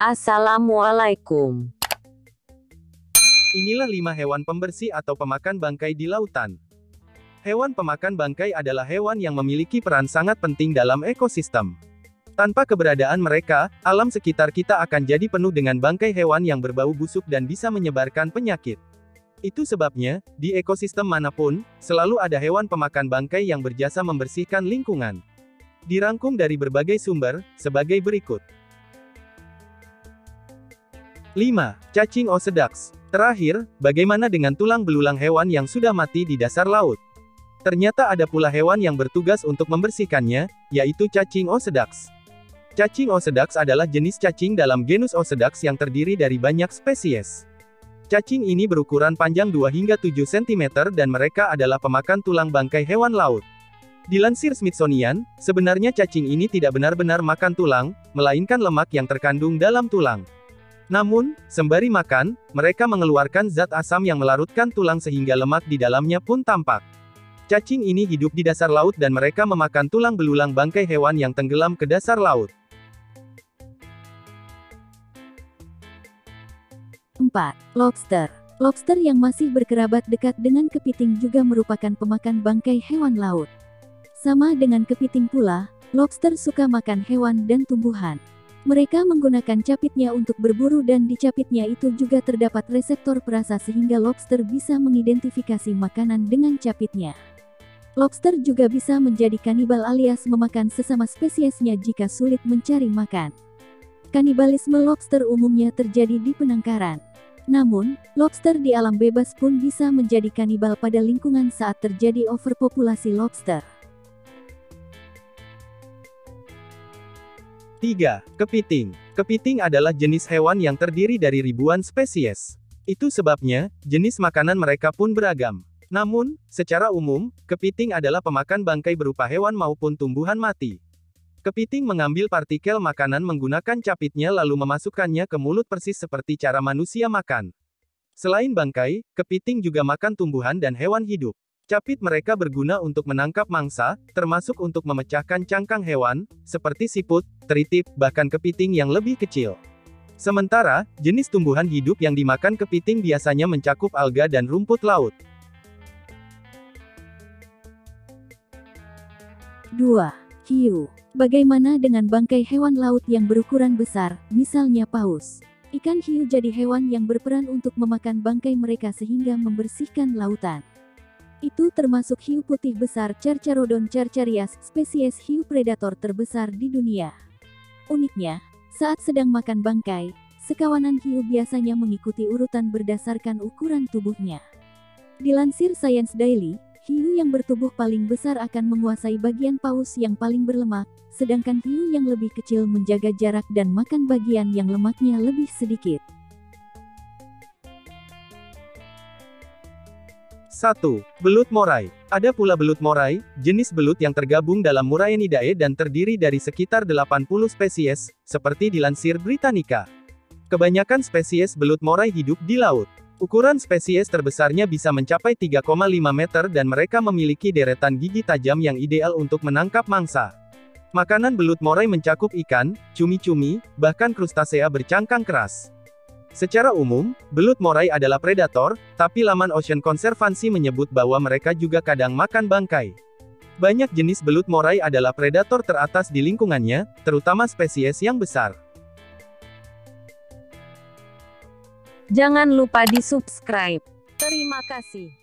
Assalamualaikum. Inilah 5 hewan pembersih atau pemakan bangkai di lautan. Hewan pemakan bangkai adalah hewan yang memiliki peran sangat penting dalam ekosistem. Tanpa keberadaan mereka, alam sekitar kita akan jadi penuh dengan bangkai hewan yang berbau busuk dan bisa menyebarkan penyakit. Itu sebabnya, di ekosistem manapun, selalu ada hewan pemakan bangkai yang berjasa membersihkan lingkungan. Dirangkum dari berbagai sumber, sebagai berikut. 5. Cacing Osedax. Terakhir, bagaimana dengan tulang belulang hewan yang sudah mati di dasar laut? Ternyata ada pula hewan yang bertugas untuk membersihkannya, yaitu cacing Osedax. Cacing Osedax adalah jenis cacing dalam genus Osedax yang terdiri dari banyak spesies. Cacing ini berukuran panjang 2 hingga 7 cm dan mereka adalah pemakan tulang bangkai hewan laut. Dilansir Smithsonian, sebenarnya cacing ini tidak benar-benar makan tulang, melainkan lemak yang terkandung dalam tulang. Namun, sembari makan, mereka mengeluarkan zat asam yang melarutkan tulang sehingga lemak di dalamnya pun tampak. Cacing ini hidup di dasar laut dan mereka memakan tulang belulang bangkai hewan yang tenggelam ke dasar laut. 4. Lobster. Lobster yang masih berkerabat dekat dengan kepiting juga merupakan pemakan bangkai hewan laut. Sama dengan kepiting pula, lobster suka makan hewan dan tumbuhan. Mereka menggunakan capitnya untuk berburu dan di capitnya itu juga terdapat reseptor perasa sehingga lobster bisa mengidentifikasi makanan dengan capitnya. Lobster juga bisa menjadi kanibal alias memakan sesama spesiesnya jika sulit mencari makan. Kanibalisme lobster umumnya terjadi di penangkaran. Namun, lobster di alam bebas pun bisa menjadi kanibal pada lingkungan saat terjadi overpopulasi lobster. 3. Kepiting. Kepiting adalah jenis hewan yang terdiri dari ribuan spesies. Itu sebabnya, jenis makanan mereka pun beragam. Namun, secara umum, kepiting adalah pemakan bangkai berupa hewan maupun tumbuhan mati. Kepiting mengambil partikel makanan menggunakan capitnya lalu memasukkannya ke mulut persis seperti cara manusia makan. Selain bangkai, kepiting juga makan tumbuhan dan hewan hidup. Capit mereka berguna untuk menangkap mangsa, termasuk untuk memecahkan cangkang hewan, seperti siput, teritip, bahkan kepiting yang lebih kecil. Sementara, jenis tumbuhan hidup yang dimakan kepiting biasanya mencakup alga dan rumput laut. 2. Hiu. Bagaimana dengan bangkai hewan laut yang berukuran besar, misalnya paus? Ikan hiu jadi hewan yang berperan untuk memakan bangkai mereka sehingga membersihkan lautan. Itu termasuk hiu putih besar Carcharodon carcharias, spesies hiu predator terbesar di dunia. Uniknya, saat sedang makan bangkai, sekawanan hiu biasanya mengikuti urutan berdasarkan ukuran tubuhnya. Dilansir Science Daily, hiu yang bertubuh paling besar akan menguasai bagian paus yang paling berlemak, sedangkan hiu yang lebih kecil menjaga jarak dan makan bagian yang lemaknya lebih sedikit. 1. Belut morai. Ada pula belut morai, jenis belut yang tergabung dalam Murayanidae dan terdiri dari sekitar 80 spesies, seperti dilansir Britannica. Kebanyakan spesies belut morai hidup di laut. Ukuran spesies terbesarnya bisa mencapai 3,5 meter dan mereka memiliki deretan gigi tajam yang ideal untuk menangkap mangsa. Makanan belut morai mencakup ikan, cumi-cumi, bahkan krustasea bercangkang keras. Secara umum, belut morai adalah predator, tapi laman Ocean Conservancy menyebut bahwa mereka juga kadang makan bangkai. Banyak jenis belut morai adalah predator teratas di lingkungannya, terutama spesies yang besar. Jangan lupa di subscribe. Terima kasih.